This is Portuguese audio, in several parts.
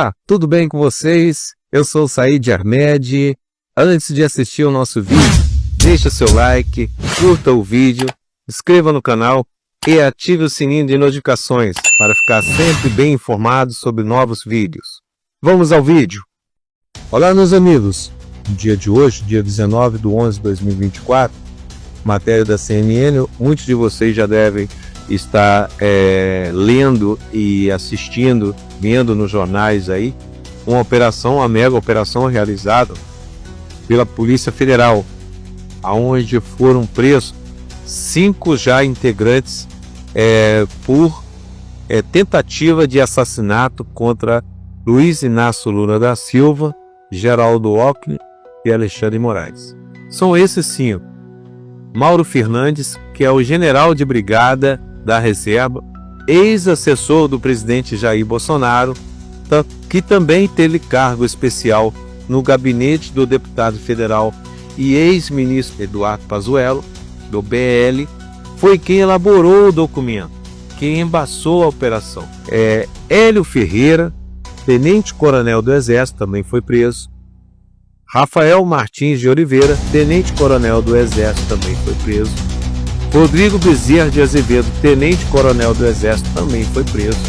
Olá, tudo bem com vocês? Eu sou o Said Ahmed. Antes de assistir o nosso vídeo, deixa seu like, curta o vídeo, inscreva no canal e ative o sininho de notificações para ficar sempre bem informado sobre novos vídeos. Vamos ao vídeo! Olá, meus amigos! No dia de hoje, dia 19/11/2024, matéria da CNN, muitos de vocês já devem estar lendo e assistindo, vendo nos jornais aí, uma mega operação realizada pela Polícia Federal, aonde foram presos 5 já integrantes por tentativa de assassinato contra Luiz Inácio Lula da Silva, Geraldo Alckmin e Alexandre Moraes. São esses 5. Mauro Fernandes, que é o general de brigada da reserva, ex-assessor do presidente Jair Bolsonaro, que também teve cargo especial no gabinete do deputado federal e ex-ministro Eduardo Pazuello, do BL, foi quem elaborou o documento, quem embaçou a operação. Hélio Ferreira, tenente-coronel do Exército, também foi preso. Rafael Martins de Oliveira, tenente-coronel do Exército, também foi preso. Rodrigo Bezerra de Azevedo, tenente-coronel do Exército, também foi preso.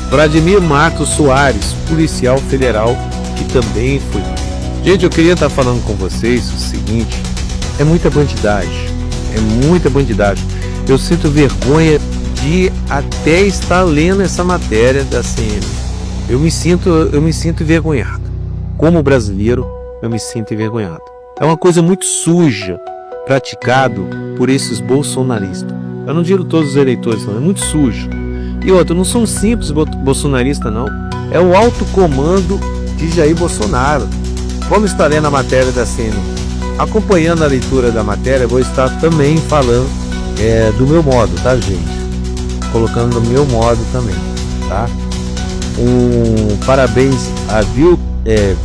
Vladimir Matos Soares, policial federal, que também foi preso. Gente, eu queria estar falando com vocês o seguinte: é muita bandidagem, Eu sinto vergonha de até estar lendo essa matéria da CNN. Eu me sinto envergonhado. Como brasileiro, eu me sinto envergonhado. É uma coisa muito suja praticado por esses bolsonaristas. Eu não digo todos os eleitores, não, é muito sujo. E outra, não são simples bolsonaristas, não. É o alto comando de Jair Bolsonaro. Vamos estar lendo a matéria da CNN. Acompanhando a leitura da matéria, vou estar também falando do meu modo, tá, gente? Colocando no meu modo também, tá? Parabéns a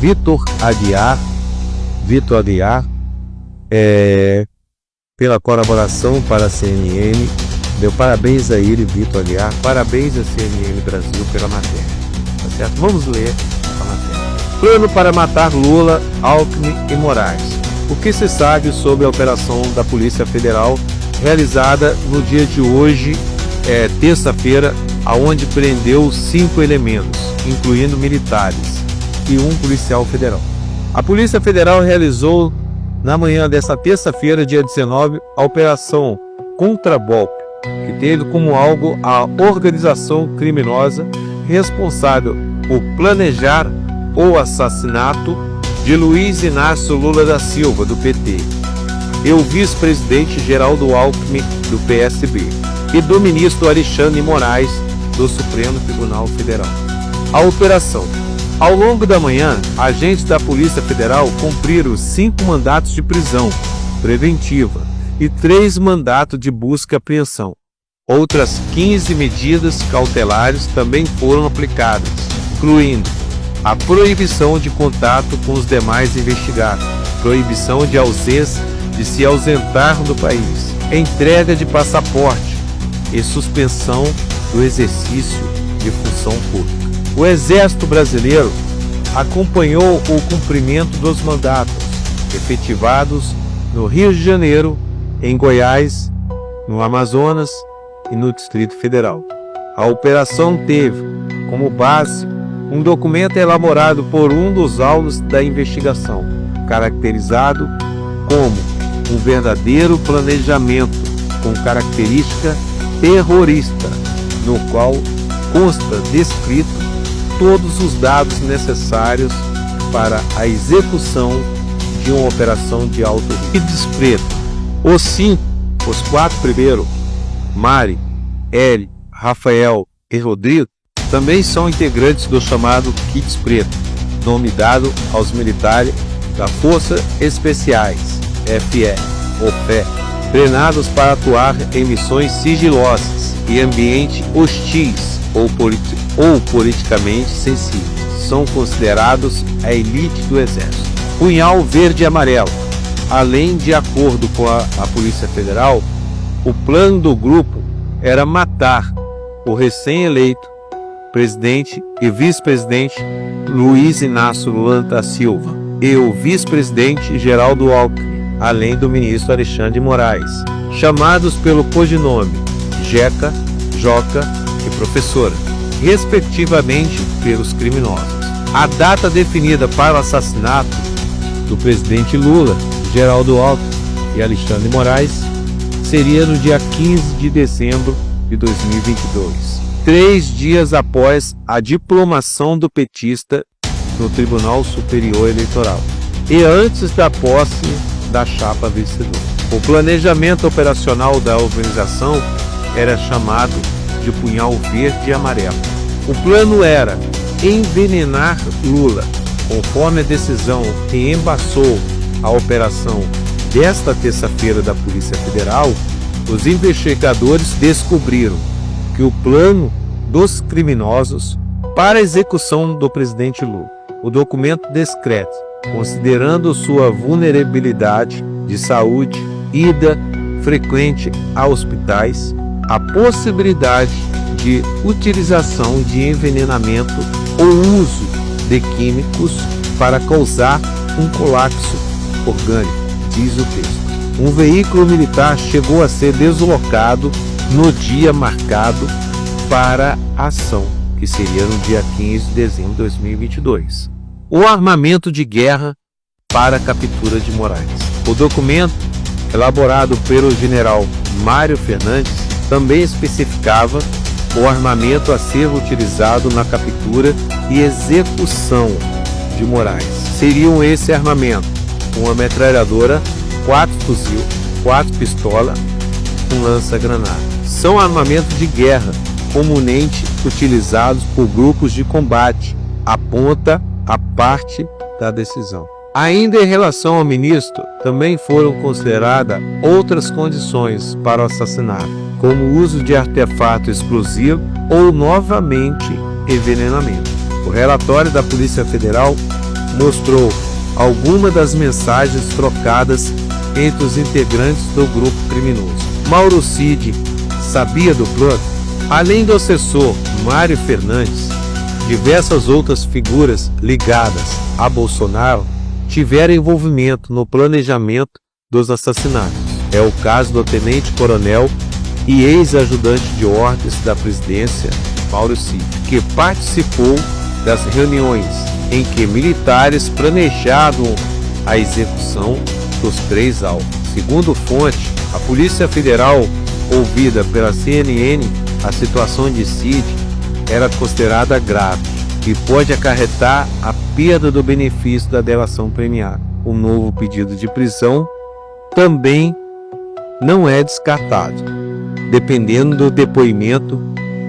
Vitor Aguiar, pela colaboração para a CNN. Deu parabéns a ele, Vitor Aguiar. Parabéns a CNN Brasil pela matéria. Tá certo? Vamos ler a matéria. Plano para matar Lula, Alckmin e Moraes. O que se sabe sobre a operação da Polícia Federal realizada no dia de hoje, terça-feira, aonde prendeu 5 elementos, incluindo militares e um policial federal. A Polícia Federal realizou na manhã desta terça-feira, dia 19, a Operação Contragolpe, que teve como alvo a organização criminosa responsável por planejar o assassinato de Luiz Inácio Lula da Silva, do PT, e o vice-presidente Geraldo Alckmin, do PSB, e do ministro Alexandre Moraes, do Supremo Tribunal Federal. A operação. Ao longo da manhã, agentes da Polícia Federal cumpriram 5 mandatos de prisão preventiva e 3 mandatos de busca e apreensão. Outras 15 medidas cautelares também foram aplicadas, incluindo a proibição de contato com os demais investigados, proibição de se ausentar do país, entrega de passaporte e suspensão do exercício de função pública. O Exército Brasileiro acompanhou o cumprimento dos mandatos efetivados no Rio de Janeiro, em Goiás, no Amazonas e no Distrito Federal. A operação teve como base um documento elaborado por um dos alvos da investigação, caracterizado como um verdadeiro planejamento com característica terrorista, no qual consta descrito todos os dados necessários para a execução de uma operação de alto risco. E desprezo. Os 4 primeiros, Mari, Hélio, Rafael e Rodrigo, também são integrantes do chamado Kits Preto, nome dado aos militares da Forças Especiais, FE, treinados para atuar em missões sigilosas e ambientes hostis ou politicamente sensíveis. São considerados a elite do Exército. Punhal verde e amarelo. Além de acordo com a Polícia Federal, o plano do grupo era matar o recém-eleito presidente e vice-presidente Luiz Inácio Lula da Silva e o vice-presidente Geraldo Alckmin, além do ministro Alexandre de Moraes, chamados pelo codinome Jeca, Joca e Professora, respectivamente pelos criminosos. A data definida para o assassinato do presidente Lula, Geraldo Alckmin e Alexandre de Moraes seria no dia 15 de dezembro de 2022, 3 dias após a diplomação do petista no Tribunal Superior Eleitoral e antes da posse da chapa vencedora. O planejamento operacional da organização era chamado de Punhal Verde e Amarelo. O plano era envenenar Lula, conforme a decisão que embaçou a operação desta terça-feira da Polícia Federal. Os investigadores descobriram que o plano dos criminosos para a execução do presidente Lula, o documento descreve, considerando sua vulnerabilidade de saúde, ida frequente a hospitais, a possibilidade de utilização de envenenamento ou uso de químicos para causar um colapso orgânico, diz o texto. Um veículo militar chegou a ser deslocado no dia marcado para a ação, que seria no dia 15 de dezembro de 2022. O armamento de guerra para a captura de Moraes. O documento, elaborado pelo general Mário Fernandes, também especificava o armamento a ser utilizado na captura e execução de Moraes. Seriam esse armamento: uma metralhadora, 4 fuzil, 4 pistolas, um lança-granada. São armamentos de guerra comumente utilizados por grupos de combate, aponta a parte da decisão. Ainda em relação ao ministro, também foram consideradas outras condições para o assassinato, como o uso de artefato explosivo ou, novamente, envenenamento. O relatório da Polícia Federal mostrou algumas das mensagens trocadas entre os integrantes do grupo criminoso. Mauro Cid sabia do plano? Além do assessor Mário Fernandes, diversas outras figuras ligadas a Bolsonaro tiveram envolvimento no planejamento dos assassinatos. É o caso do tenente-coronel e ex-ajudante de ordens da presidência, Mauro Cid, que participou das reuniões em que militares planejavam a execução dos 3 alvos. Segundo fonte, a Polícia Federal, ouvida pela CNN, a situação de Cid era considerada grave e pode acarretar a perda do benefício da delação premiada. Um novo pedido de prisão também não é descartado, dependendo do depoimento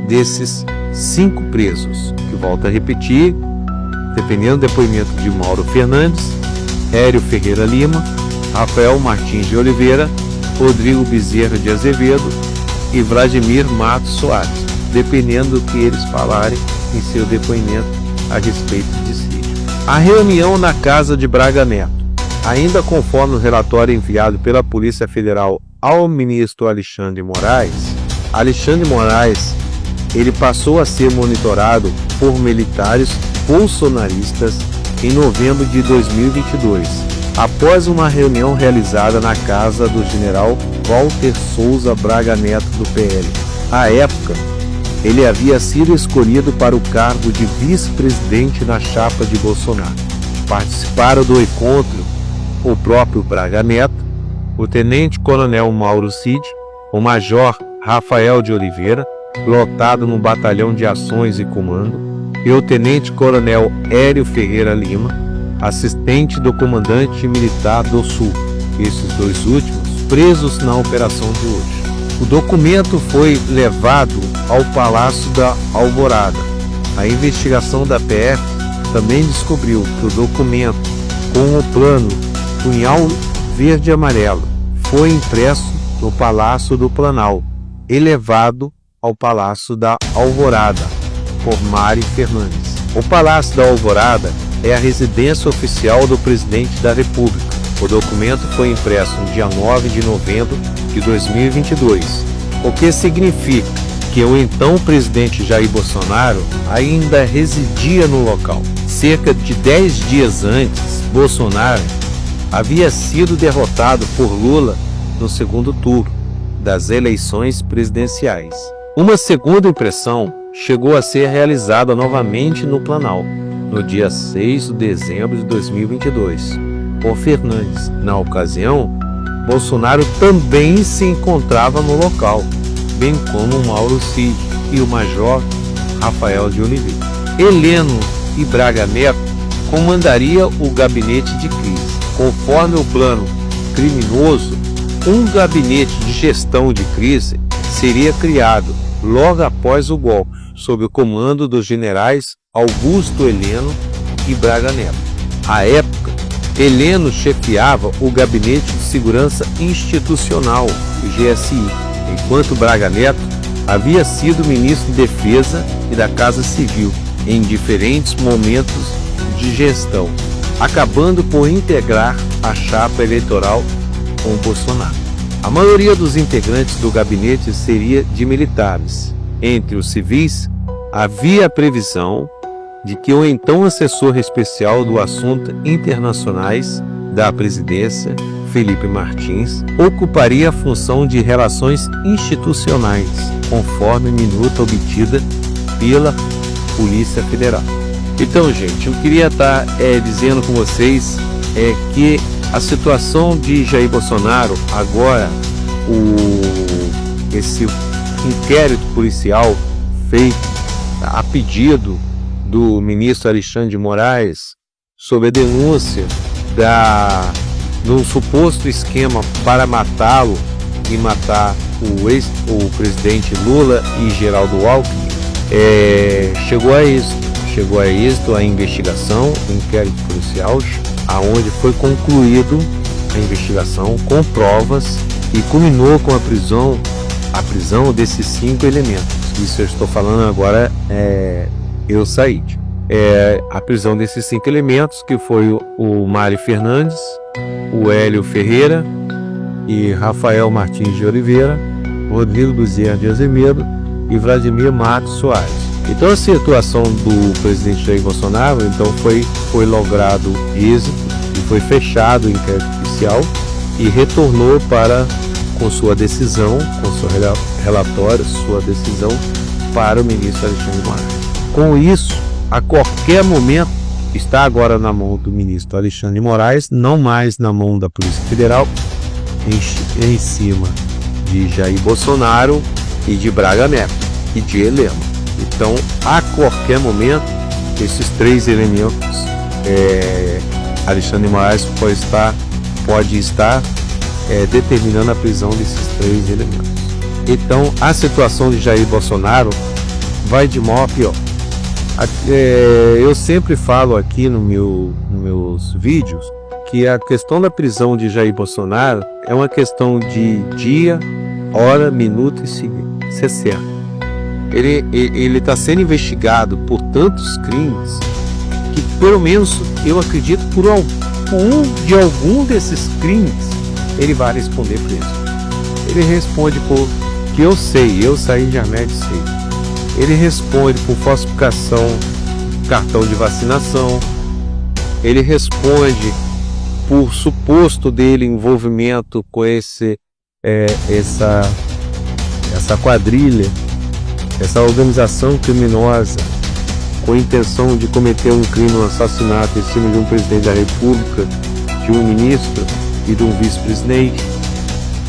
desses 5 presos, que volto a repetir, dependendo do depoimento de Mauro Fernandes, Hério Ferreira Lima, Rafael Martins de Oliveira, Rodrigo Bezerra de Azevedo e Vladimir Matos Soares, dependendo do que eles falarem em seu depoimento a respeito de Cid. A reunião na casa de Braga Neto, ainda conforme o relatório enviado pela Polícia Federal ao ministro Alexandre de Moraes, ele passou a ser monitorado por militares bolsonaristas em novembro de 2022, após uma reunião realizada na casa do general Walter Souza Braga Neto do PL. À época, ele havia sido escolhido para o cargo de vice-presidente na chapa de Bolsonaro. Participaram do encontro o próprio Braga Neto, o tenente-coronel Mauro Cid, o major Rafael de Oliveira, lotado no Batalhão de Ações e Comando, e o tenente-coronel Hério Ferreira Lima, assistente do comandante militar do Sul, esses 2 últimos presos na operação de hoje. O documento foi levado ao Palácio da Alvorada. A investigação da PF também descobriu que o documento com o plano Punhal Verde e Amarelo foi impresso no Palácio do Planalto e levado ao Palácio da Alvorada por Mário Fernandes. O Palácio da Alvorada é a residência oficial do presidente da República. O documento foi impresso no dia 9 de novembro de 2022, o que significa que que o então presidente Jair Bolsonaro ainda residia no local. Cerca de 10 dias antes, Bolsonaro havia sido derrotado por Lula no segundo turno das eleições presidenciais. Uma segunda impressão chegou a ser realizada novamente no Planalto, no dia 6 de dezembro de 2022, por Fernandes. Na ocasião, Bolsonaro também se encontrava no local, bem como Mauro Cid e o Major Rafael de Oliveira. Heleno e Braga Neto comandaria o gabinete de crise. Conforme o plano criminoso, um gabinete de gestão de crise seria criado logo após o golpe, sob o comando dos generais Augusto Heleno e Braga Neto. À época, Heleno chefiava o Gabinete de Segurança Institucional, o GSI, enquanto Braga Neto havia sido ministro de Defesa e da Casa Civil em diferentes momentos de gestão, acabando por integrar a chapa eleitoral com Bolsonaro. A maioria dos integrantes do gabinete seria de militares. Entre os civis, havia a previsão de que o então assessor especial do assuntos internacionais da presidência, Felipe Martins, ocuparia a função de relações institucionais, conforme minuta obtida pela Polícia Federal. Então, gente, eu queria estar dizendo com vocês que a situação de Jair Bolsonaro, agora esse inquérito policial feito a pedido do ministro Alexandre de Moraes sobre a denúncia de um suposto esquema para matá-lo e matar o presidente Lula e Geraldo Alckmin, chegou a êxito a investigação, o inquérito policial, aonde foi concluído a investigação com provas e culminou com a prisão desses 5 elementos. Isso eu estou falando agora eu saí. A prisão desses 5 elementos, que foi o Mário Fernandes, o Hélio Ferreira e Rafael Martins de Oliveira, Rodrigo Bezerra de Azevedo e Vladimir Matos Soares. Então a situação do presidente Jair Bolsonaro foi logrado êxito e foi fechado o inquérito oficial e retornou com sua decisão, com seu relatório, sua decisão para o ministro Alexandre de Moraes. Com isso, a qualquer momento, está agora na mão do ministro Alexandre de Moraes, não mais na mão da Polícia Federal, em cima de Jair Bolsonaro e de Braga Neto e de Heleno. Então, a qualquer momento, esses 3 elementos, Alexandre de Moraes pode estar determinando a prisão desses 3 elementos. Então, a situação de Jair Bolsonaro vai de mal a pior. Eu sempre falo aqui nos meus vídeos que a questão da prisão de Jair Bolsonaro é uma questão de dia, hora, minuto e segundo. Isso é certo. Ele está sendo investigado por tantos crimes que, pelo menos, eu acredito de algum desses crimes ele vai responder preso. Ele responde por que eu saí de Armédio, sei. Ele responde por falsificação de cartão de vacinação. Ele responde por suposto dele envolvimento com essa quadrilha, essa organização criminosa com a intenção de cometer um crime, um assassinato em cima de um presidente da República, de um ministro e de um vice-presidente.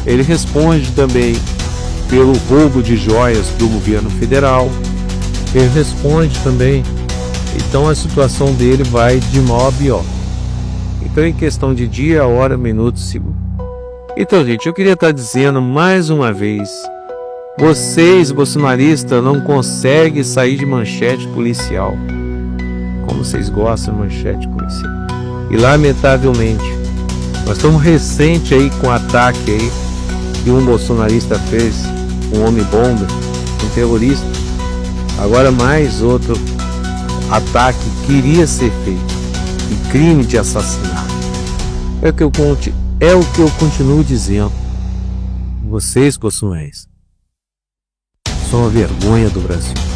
Ele responde também pelo roubo de joias do governo federal. Ele responde também. Então a situação dele vai de mal a pior. Então, em questão de dia, hora, minuto, segundo. Então, gente, eu queria estar dizendo mais uma vez: vocês, bolsonaristas, não conseguem sair de manchete policial. Como vocês gostam de manchete policial. E, lamentavelmente, nós estamos recente aí com o ataque aí que um bolsonarista fez, um homem-bomba, um terrorista. Agora mais outro ataque que iria ser feito, e crime de assassinato. É o que eu continuo dizendo. Vocês, bolsonaristas, são a vergonha do Brasil.